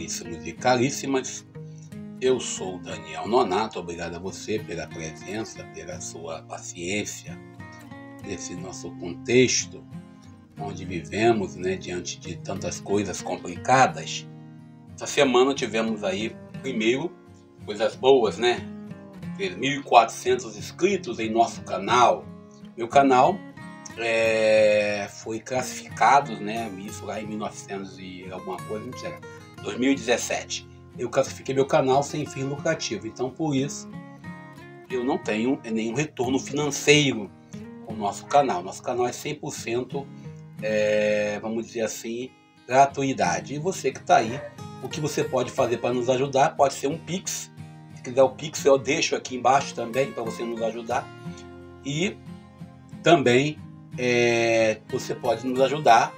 caríssimos e caríssimas, eu sou o Daniel Nonato, obrigado a você pela presença, pela sua paciência nesse nosso contexto onde vivemos, né, diante de tantas coisas complicadas. Essa semana tivemos aí, primeiro, coisas boas, né? 3.400 inscritos em nosso canal. Meu canal foi classificado, né? Isso lá em 1900 e alguma coisa, não sei, 2017. Eu classifiquei meu canal sem fim lucrativo, então por isso eu não tenho nenhum retorno financeiro com o nosso canal. Nosso canal é 100%, vamos dizer assim, gratuidade. E você que está aí, o que você pode fazer para nos ajudar? Pode ser um Pix. Se quiser o Pix, eu deixo aqui embaixo também para você nos ajudar. E também você pode nos ajudar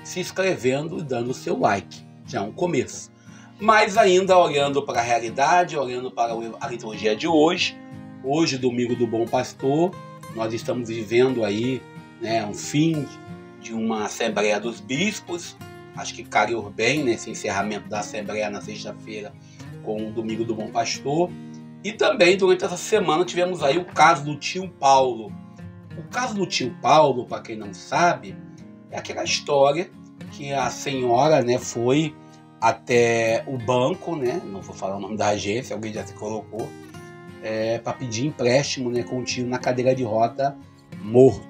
se inscrevendo e dando o seu like. Já é um começo. Mas ainda olhando para a realidade, olhando para a liturgia de hoje, domingo do Bom Pastor, nós estamos vivendo aí, né, um fim de uma Assembleia dos Bispos. Acho que calhou bem nesse encerramento da Assembleia na sexta-feira com o domingo do Bom Pastor. E também durante essa semana tivemos aí o caso do tio Paulo. O caso do tio Paulo, para quem não sabe, é aquela história que a senhora, né, foi até o banco, né, não vou falar o nome da agência, alguém já se colocou, para pedir empréstimo, né, com o tio na cadeira de roda morto.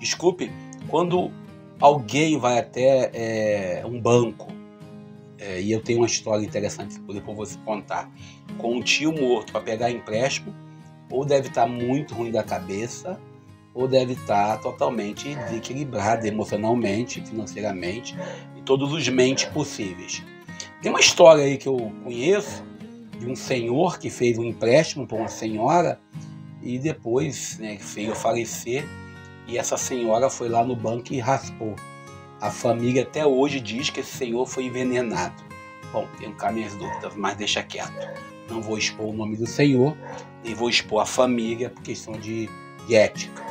Desculpe, quando alguém vai até um banco, e eu tenho uma história interessante para poder você contar, com um tio morto para pegar empréstimo, ou deve estar muito ruim da cabeça, ou deve estar totalmente desequilibrado emocionalmente, financeiramente, e todos os mentes possíveis. Tem uma história aí que eu conheço, de um senhor que fez um empréstimo para uma senhora, e depois, né, veio falecer, e essa senhora foi lá no banco e raspou. A família até hoje diz que esse senhor foi envenenado. Bom, tenho cá minhas dúvidas, mas deixa quieto. Não vou expor o nome do senhor, nem vou expor a família por questão de ética.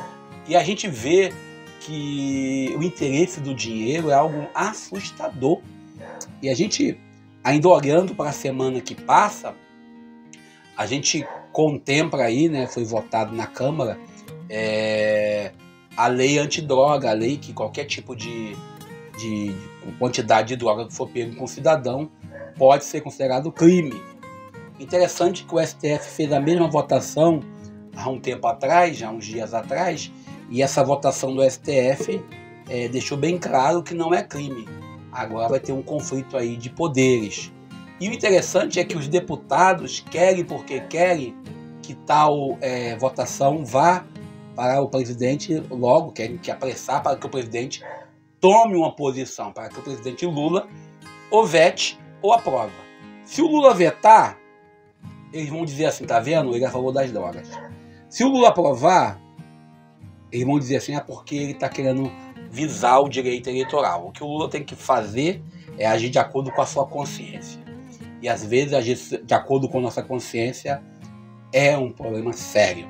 E a gente vê que o interesse do dinheiro é algo assustador. E a gente, ainda olhando para a semana que passa, a gente contempla aí, né, foi votado na Câmara, a lei antidroga, a lei que qualquer tipo de quantidade de droga que for pego com o cidadão pode ser considerado crime. Interessante que o STF fez a mesma votação há um tempo atrás, já uns dias atrás, e essa votação do STF deixou bem claro que não é crime. Agora vai ter um conflito aí de poderes. E o interessante é que os deputados querem, porque querem, que tal votação vá para o presidente logo, querem que apressar para que o presidente tome uma posição, para que o presidente Lula ou vete ou aprova. Se o Lula vetar, eles vão dizer assim, tá vendo? Ele é a favor das drogas. Se o Lula aprovar, eles vão dizer assim, porque ele está querendo visar o direito eleitoral. O que o Lula tem que fazer é agir de acordo com a sua consciência. E às vezes agir de acordo com a nossa consciência é um problema sério.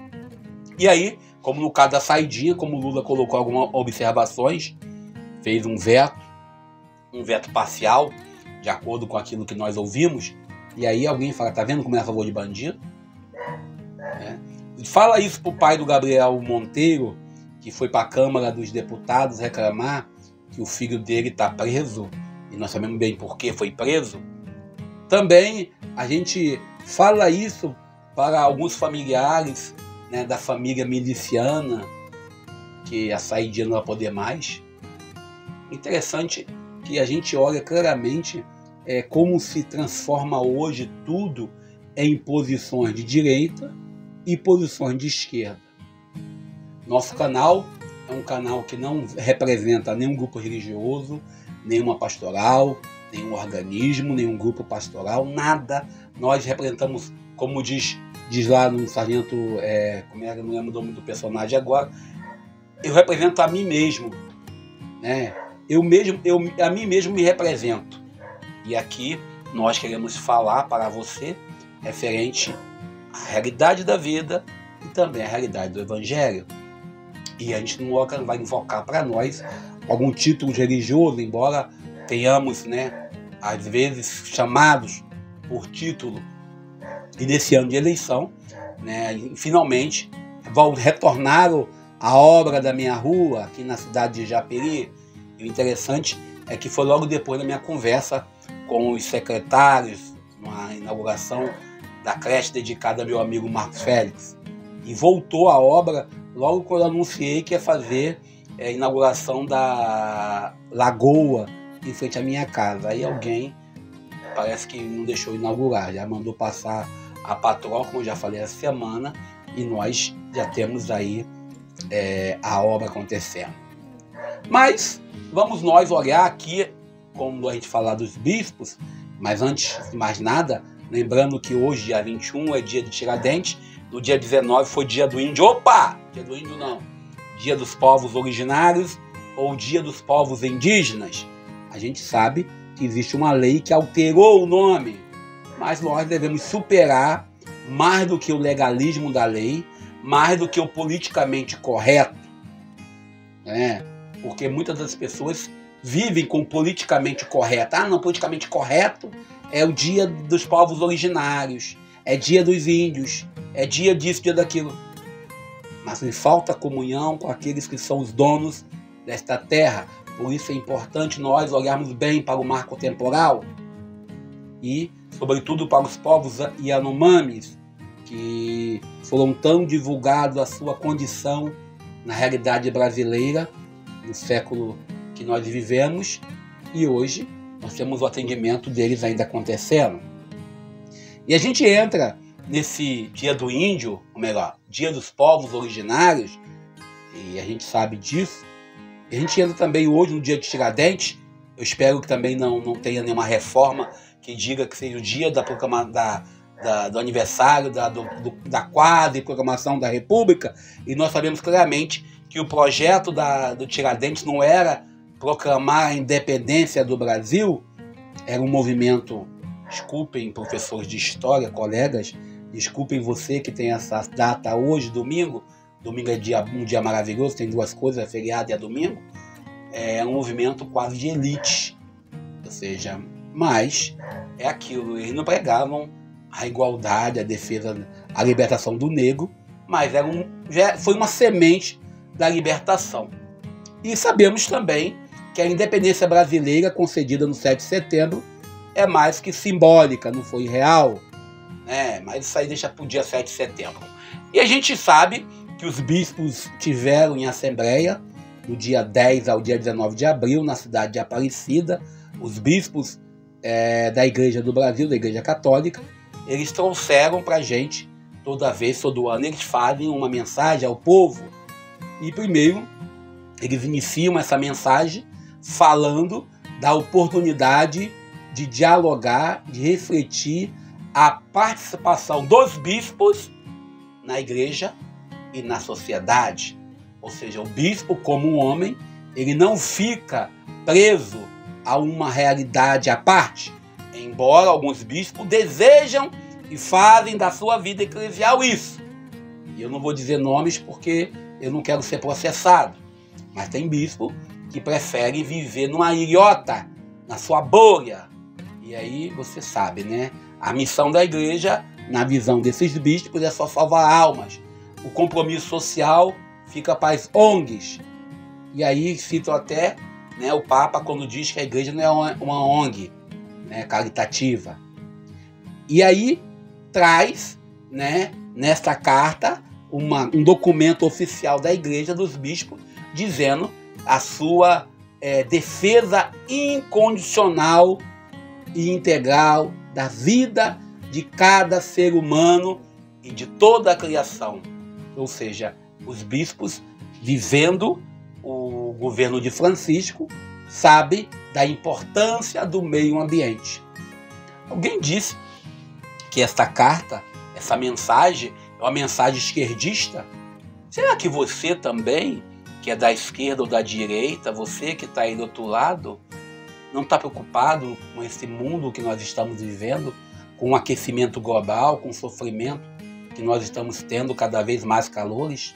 E aí, como no caso da saidinha, como o Lula colocou algumas observações, fez um veto parcial, de acordo com aquilo que nós ouvimos, e aí alguém fala, tá vendo como é a favor de bandido? Fala isso pro pai do Gabriel Monteiro, que foi para a Câmara dos Deputados reclamar que o filho dele está preso, e nós sabemos bem por que foi preso. Também a gente fala isso para alguns familiares, né, da família miliciana, que a saída não vai poder mais. Interessante que a gente olha claramente como se transforma hoje tudo em posições de direita e posições de esquerda. Nosso canal é um canal que não representa nenhum grupo religioso, nenhuma pastoral, nenhum organismo, nenhum grupo pastoral, nada. Nós representamos, como diz lá no Sargento, não lembro o nome do personagem agora, eu represento a mim mesmo, né? A mim mesmo me represento. E aqui nós queremos falar para você referente à realidade da vida e também à realidade do Evangelho. E a gente não vai invocar para nós algum título religioso, embora tenhamos, né, às vezes chamados por título, e nesse ano de eleição, né, finalmente retornaram a obra da minha rua aqui na cidade de Japeri. E o interessante é que foi logo depois da minha conversa com os secretários na inauguração da creche dedicada ao meu amigo Marcos Félix. E voltou a obra logo quando eu anunciei que ia fazer a inauguração da lagoa em frente à minha casa. Aí alguém parece que não deixou inaugurar, já mandou passar a patroa, como eu já falei essa semana, e nós já temos aí a obra acontecendo. Mas vamos nós olhar aqui, como a gente falar dos bispos, mas antes de mais nada, lembrando que hoje, dia 21, é dia de Tiradentes, no dia 19 foi dia do índio. Opa! Dia do índio não. Dia dos povos originários ou dia dos povos indígenas. A gente sabe que existe uma lei que alterou o nome, mas nós devemos superar mais do que o legalismo da lei, mais do que o politicamente correto, né? Porque muitas das pessoas vivem com o politicamente correto. Ah, não, politicamente correto é o dia dos povos originários, é dia dos índios, é dia disso, dia daquilo. Mas me falta comunhão com aqueles que são os donos desta terra. Por isso é importante nós olharmos bem para o marco temporal e, sobretudo, para os povos Yanomamis, que foram tão divulgados a sua condição na realidade brasileira, no século que nós vivemos, e hoje nós temos o atendimento deles ainda acontecendo. E a gente entra nesse dia do índio, ou melhor, dia dos povos originários, e a gente sabe disso. A gente entra também hoje no dia de Tiradentes. Eu espero que também não tenha nenhuma reforma que diga que seja o dia do aniversário da quadra e proclamação da República. E nós sabemos claramente que o projeto do Tiradentes não era proclamar a independência do Brasil, era um movimento, desculpem professores de história, colegas, desculpem você que tem essa data hoje, domingo é um dia maravilhoso, tem duas coisas, é feriado e é domingo, é um movimento quase de elite, ou seja, mas é aquilo, eles não pregavam a igualdade, a defesa, a libertação do negro, mas foi uma semente da libertação. E sabemos também que a independência brasileira concedida no 7 de setembro é mais que simbólica, não foi real, né? Mas isso aí deixa para o dia 7 de setembro. E a gente sabe que os bispos tiveram em assembleia, do dia 10 ao dia 19 de abril, na cidade de Aparecida, os bispos da Igreja do Brasil, da Igreja Católica, eles trouxeram para a gente, todo ano, eles fazem uma mensagem ao povo. E primeiro, eles iniciam essa mensagem falando da oportunidade de dialogar, de refletir a participação dos bispos na igreja e na sociedade. Ou seja, o bispo, como um homem, ele não fica preso a uma realidade à parte, embora alguns bispos desejam e fazem da sua vida eclesial isso. E eu não vou dizer nomes porque eu não quero ser processado, mas tem bispo que prefere viver numa ilhota, na sua bolha. E aí você sabe, né? A missão da igreja, na visão desses bispos, é só salvar almas. O compromisso social fica para as ONGs. E aí cito até, né, o Papa quando diz que a igreja não é uma ONG, né, caritativa. E aí traz, né, nesta carta um documento oficial da igreja dos bispos dizendo a sua defesa incondicional e integral da vida de cada ser humano e de toda a criação. Ou seja, os bispos, vivendo o governo de Francisco, sabem da importância do meio ambiente. Alguém disse que esta carta, essa mensagem, é uma mensagem esquerdista? Será que você também, que é da esquerda ou da direita, você que está aí do outro lado, não está preocupado com esse mundo que nós estamos vivendo, com o aquecimento global, com o sofrimento que nós estamos tendo cada vez mais calores?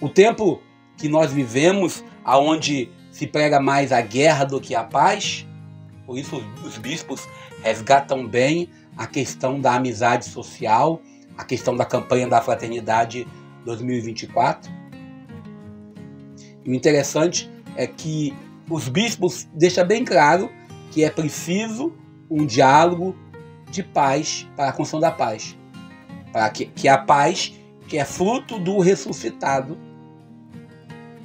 O tempo que nós vivemos, aonde se prega mais a guerra do que a paz, Por isso os bispos resgatam bem a questão da amizade social, a questão da campanha da fraternidade 2024. E o interessante é que os bispos deixam bem claro que é preciso um diálogo de paz para a construção da paz. Para que a paz, que é fruto do ressuscitado.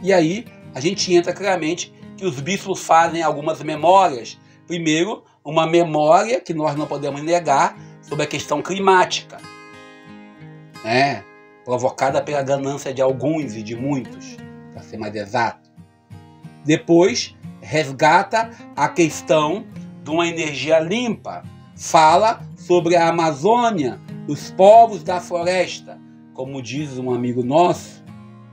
E aí a gente entra claramente que os bispos fazem algumas memórias. Primeiro, uma memória que nós não podemos negar sobre a questão climática, né? Provocada pela ganância de alguns e de muitos, para ser mais exato. Depois, resgata a questão de uma energia limpa. Fala sobre a Amazônia, os povos da floresta. Como diz um amigo nosso,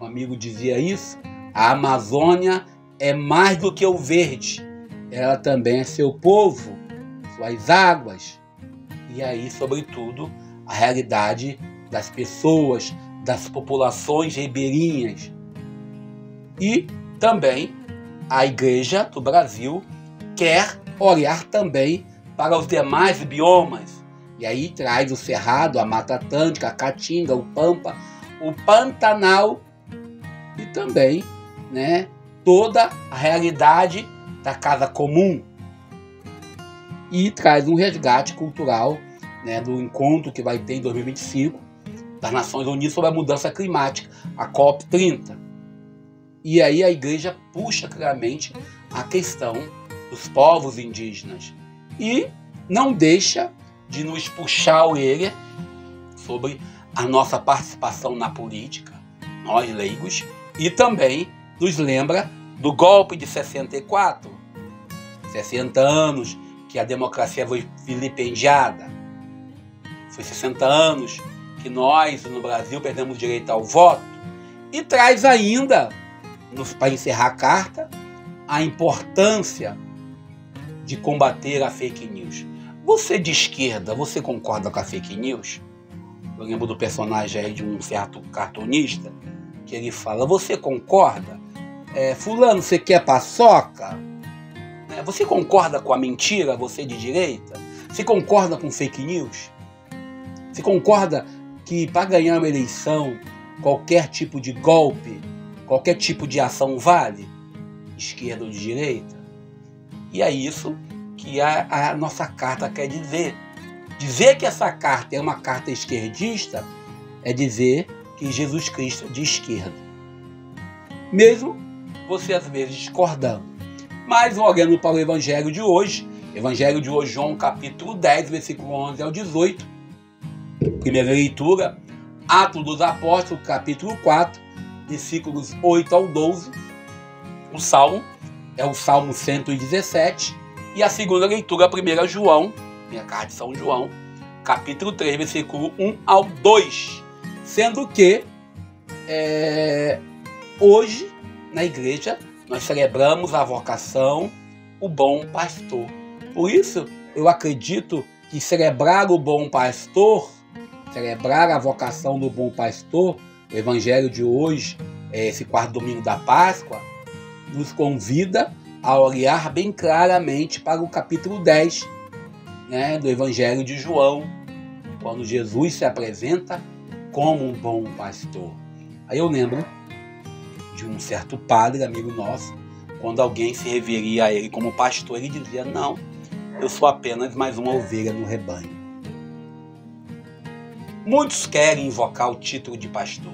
um amigo dizia isso, a Amazônia é mais do que o verde. Ela também é seu povo, suas águas. E aí, sobretudo, a realidade das pessoas, das populações ribeirinhas. E também a Igreja do Brasil quer olhar também para os demais biomas. E aí traz o Cerrado, a Mata Atlântica, a Caatinga, o Pampa, o Pantanal e também, né, toda a realidade da casa comum. E traz um resgate cultural, né, do encontro que vai ter em 2025 das Nações Unidas sobre a mudança climática, a COP30. E aí a Igreja puxa claramente a questão dos povos indígenas e não deixa de nos puxar a orelha sobre a nossa participação na política, nós leigos, e também nos lembra do golpe de 64, 60 anos que a democracia foi vilipendiada, foi 60 anos que nós no Brasil perdemos o direito ao voto, e traz ainda, para encerrar a carta, a importância de combater a fake news. Você de esquerda, você concorda com a fake news? Eu lembro do personagem aí de um certo cartunista, que ele fala, você concorda? Fulano, você quer paçoca? Você concorda com a mentira, você de direita? Você concorda com fake news? Você concorda que para ganhar uma eleição, qualquer tipo de golpe, qualquer tipo de ação vale? Esquerda ou de direita? E é isso que a nossa carta quer dizer. Dizer que essa carta é uma carta esquerdista é dizer que Jesus Cristo é de esquerda. Mesmo você às vezes discordando. Mas olhando para o Evangelho de hoje, João capítulo 10, versículo 11 ao 18, primeira leitura, Atos dos Apóstolos, capítulo 4, versículos 8 ao 12, o Salmo é o Salmo 117, e a segunda leitura, a 1 João, minha carta de São João, capítulo 3, versículo 1 ao 2, sendo que hoje, na igreja, nós celebramos a vocação, o bom pastor. Por isso, eu acredito que celebrar o bom pastor, celebrar a vocação do bom pastor, o evangelho de hoje, esse quarto domingo da Páscoa, nos convida a olhar bem claramente para o capítulo 10, né, do evangelho de João, quando Jesus se apresenta como um bom pastor. Aí eu lembro de um certo padre, amigo nosso, quando alguém se referia a ele como pastor, ele dizia, não, eu sou apenas mais uma ovelha no rebanho. Muitos querem invocar o título de pastor.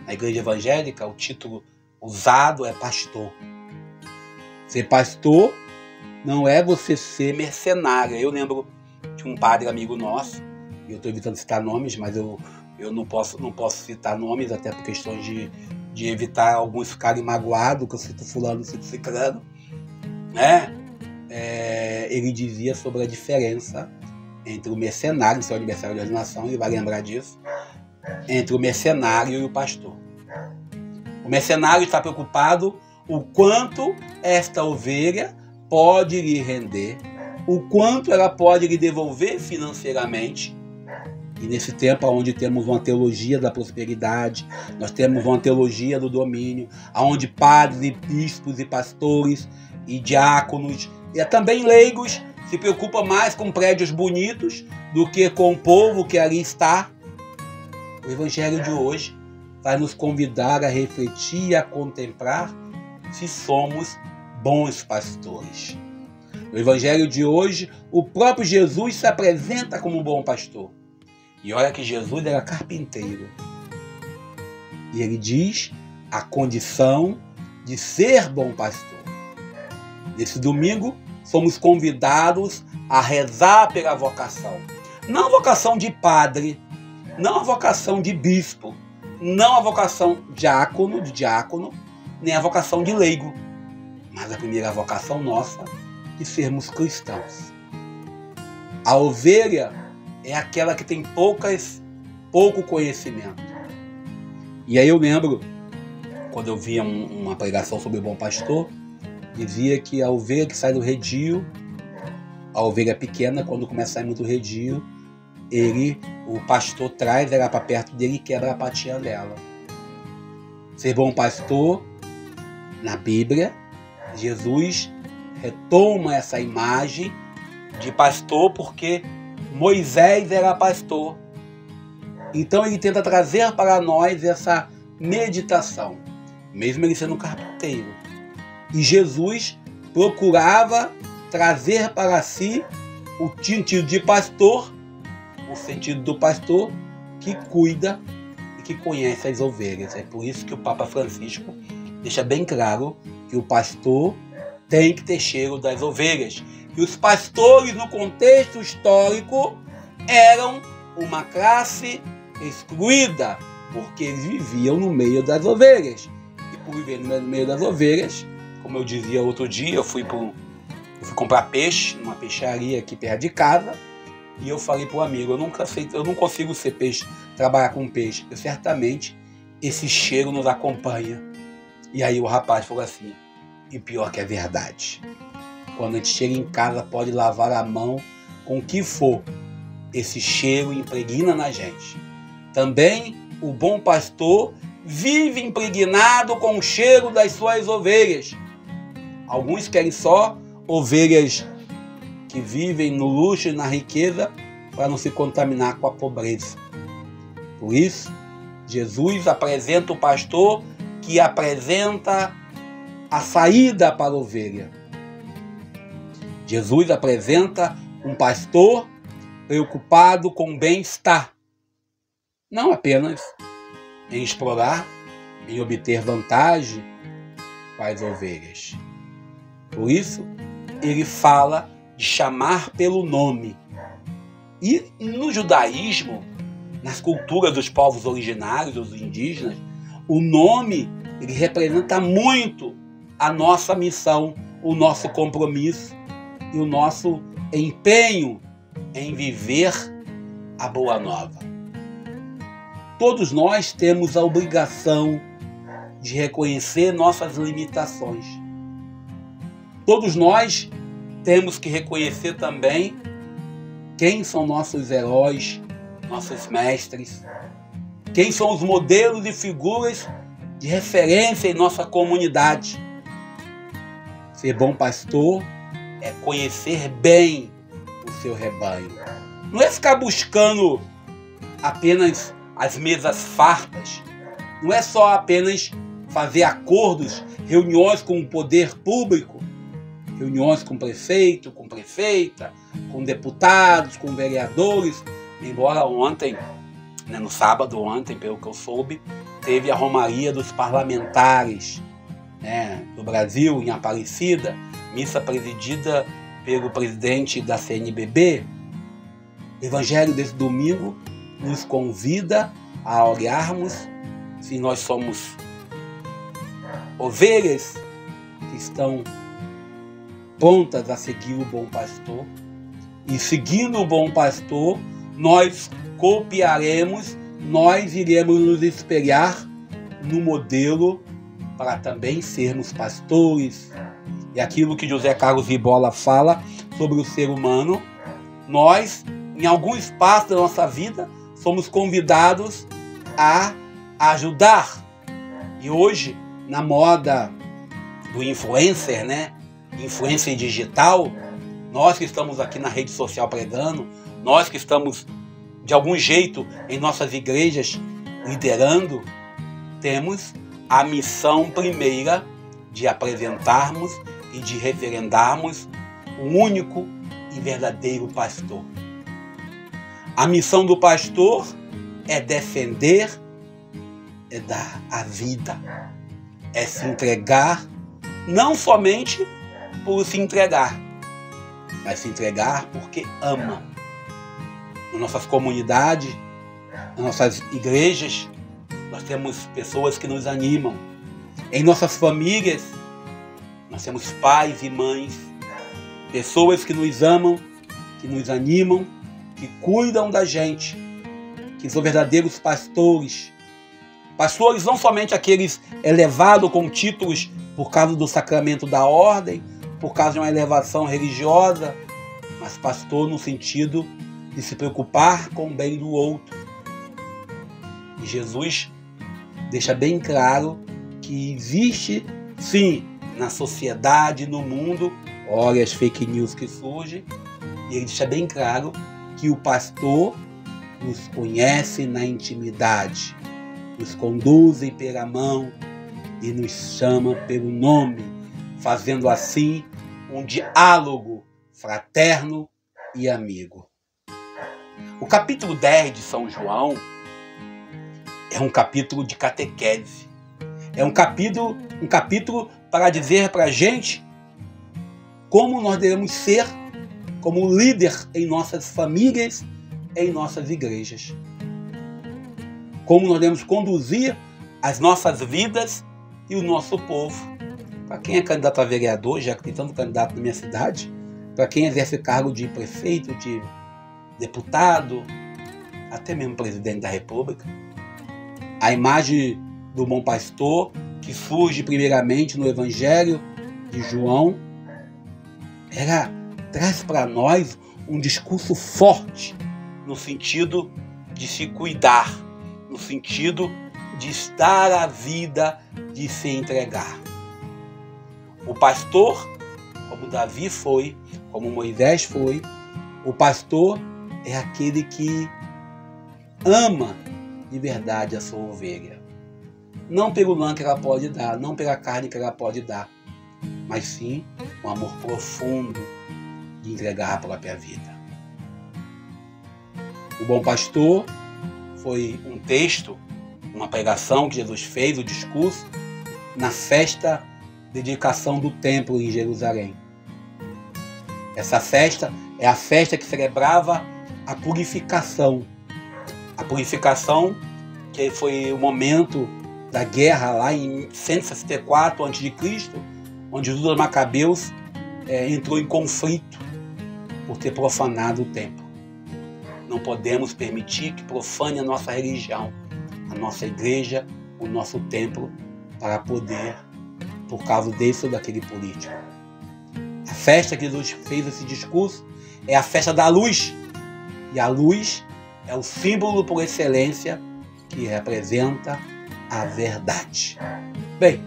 Na igreja evangélica, o título usado é pastor. Ser pastor não é você ser mercenário. Eu lembro de um padre amigo nosso, eu estou evitando citar nomes, mas eu não posso citar nomes, até por questões de evitar alguns ficarem magoados, que eu cito fulano, cito ciclano, né? Ele dizia sobre a diferença entre o mercenário, no seu aniversário de ordenação, ele vai lembrar disso, entre o mercenário e o pastor. O mercenário está preocupado o quanto esta ovelha pode lhe render, o quanto ela pode lhe devolver financeiramente. E nesse tempo onde temos uma teologia da prosperidade, nós temos uma teologia do domínio, onde padres e bispos e pastores e diáconos E também leigos se preocupam mais com prédios bonitos do que com o povo que ali está. O Evangelho de hoje vai nos convidar a refletir e a contemplar se somos bons pastores. No Evangelho de hoje, o próprio Jesus se apresenta como um bom pastor. E olha que Jesus era carpinteiro. E ele diz a condição de ser bom pastor. Nesse domingo, somos convidados a rezar pela vocação. Não a vocação de padre, não a vocação de bispo, não a vocação de diácono, nem a vocação de leigo, mas a primeira vocação nossa de sermos cristãos. A ovelha é aquela que tem pouco conhecimento. E aí eu lembro, quando eu via uma pregação sobre o bom pastor, dizia que a ovelha que sai do redil, a ovelha pequena, quando começa a sair muito do redil, o pastor traz ela para perto dele e quebra a patinha dela. Ser bom pastor, na Bíblia, Jesus retoma essa imagem de pastor porque Moisés era pastor. Então ele tenta trazer para nós essa meditação, mesmo ele sendo carpinteiro. E Jesus procurava trazer para si o sentido de pastor, o sentido do pastor que cuida e que conhece as ovelhas. É por isso que o Papa Francisco deixa bem claro que o pastor tem que ter cheiro das ovelhas. E os pastores, no contexto histórico, eram uma classe excluída, porque eles viviam no meio das ovelhas. E por viver no meio das ovelhas, como eu dizia outro dia, eu fui comprar peixe numa peixaria aqui perto de casa, e eu falei para o amigo, eu não consigo ser peixe, trabalhar com peixe, porque certamente esse cheiro nos acompanha. E aí o rapaz falou assim, e pior que é verdade, quando a gente chega em casa pode lavar a mão com o que for, esse cheiro impregna na gente. Também o bom pastor vive impregnado com o cheiro das suas ovelhas. Alguns querem só ovelhas que vivem no luxo e na riqueza para não se contaminar com a pobreza. Por isso, Jesus apresenta o pastor que apresenta a saída para a ovelha. Jesus apresenta um pastor preocupado com o bem-estar, não apenas em explorar, em obter vantagem com as ovelhas. Por isso, ele fala de chamar pelo nome. E no judaísmo, nas culturas dos povos originários, dos indígenas, o nome ele representa muito a nossa missão, o nosso compromisso e o nosso empenho em viver a Boa Nova. Todos nós temos a obrigação de reconhecer nossas limitações. Todos nós temos que reconhecer também quem são nossos heróis, nossos mestres, quem são os modelos e figuras de referência em nossa comunidade. Ser bom pastor é conhecer bem o seu rebanho. Não é ficar buscando apenas as mesas fartas. Não é só apenas fazer acordos, reuniões com o poder público, reuniões com prefeito, com prefeita, com deputados, com vereadores. Embora ontem, no sábado ontem, pelo que eu soube, teve a Romaria dos Parlamentares do Brasil, em Aparecida, missa presidida pelo presidente da CNBB. O Evangelho desse domingo nos convida a olharmos se nós somos ovelhas que estão prontas a seguir o bom pastor. E seguindo o bom pastor, nós copiaremos, nós iremos nos espelhar no modelo para também sermos pastores. E aquilo que José Carlos Ribolla fala sobre o ser humano, nós, em algum espaço da nossa vida, somos convidados a ajudar. E hoje, na moda do influencer, influência digital, nós que estamos aqui na rede social pregando, nós que estamos de algum jeito em nossas igrejas liderando, temos a missão primeira de apresentarmos e de referendarmos o único e verdadeiro pastor. A missão do pastor é defender, é dar a vida, é se entregar, não somente por se entregar, mas se entregar porque ama. Nas nossas comunidades, nas nossas igrejas, nós temos pessoas que nos animam. Em nossas famílias, nós temos pais e mães, pessoas que nos amam, que nos animam, que cuidam da gente, que são verdadeiros pastores. Pastores não somente aqueles elevados com títulos por causa do sacramento da ordem, por causa de uma elevação religiosa, mas pastor no sentido de se preocupar com o bem do outro. E Jesus deixa bem claro que existe, sim, na sociedade, no mundo, olha as fake news que surgem, e ele deixa bem claro que o pastor nos conhece na intimidade, nos conduz pela mão e nos chama pelo nome, fazendo assim um diálogo fraterno e amigo. O capítulo 10 de São João é um capítulo de catequese. É um capítulo para dizer para a gente como nós devemos ser como líder em nossas famílias, em nossas igrejas. Como nós devemos conduzir as nossas vidas e o nosso povo. Para quem é candidato a vereador, já que tem tanto candidato na minha cidade, para quem exerce cargo de prefeito, de deputado, até mesmo presidente da República, a imagem do bom pastor, que surge primeiramente no Evangelho de João, traz para nós um discurso forte no sentido de se cuidar, no sentido de estar à vida, de se entregar. O pastor, como Davi foi, como Moisés foi, o pastor é aquele que ama de verdade a sua ovelha. Não pelo lã que ela pode dar, não pela carne que ela pode dar, mas sim um amor profundo de entregar a própria vida. O bom pastor foi um texto, uma pregação que Jesus fez, o discurso, na festa de dedicação do templo em Jerusalém. Essa festa é a festa que celebrava a purificação. A purificação que foi o momento da guerra lá em 164 a.C., onde Judas Macabeus entrou em conflito por ter profanado o templo. Não podemos permitir que profane a nossa religião, a nossa igreja, o nosso templo, para poder, por causa desse ou daquele político. A festa que Jesus fez esse discurso é a festa da luz. E a luz é o símbolo por excelência que representa a verdade. Bem,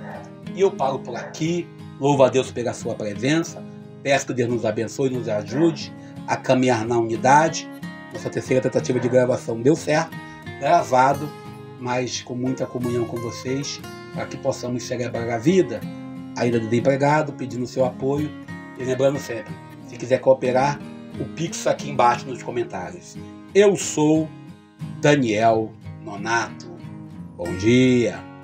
e eu paro por aqui. Louvo a Deus pela sua presença. Peço que Deus nos abençoe e nos ajude a caminhar na unidade. Nossa terceira tentativa de gravação deu certo, gravado, mas com muita comunhão com vocês, para que possamos celebrar a vida, ainda do desempregado, pedindo o seu apoio. E lembrando sempre, se quiser cooperar, o Pix aqui embaixo nos comentários. Eu sou Daniel Nonato. Bom dia!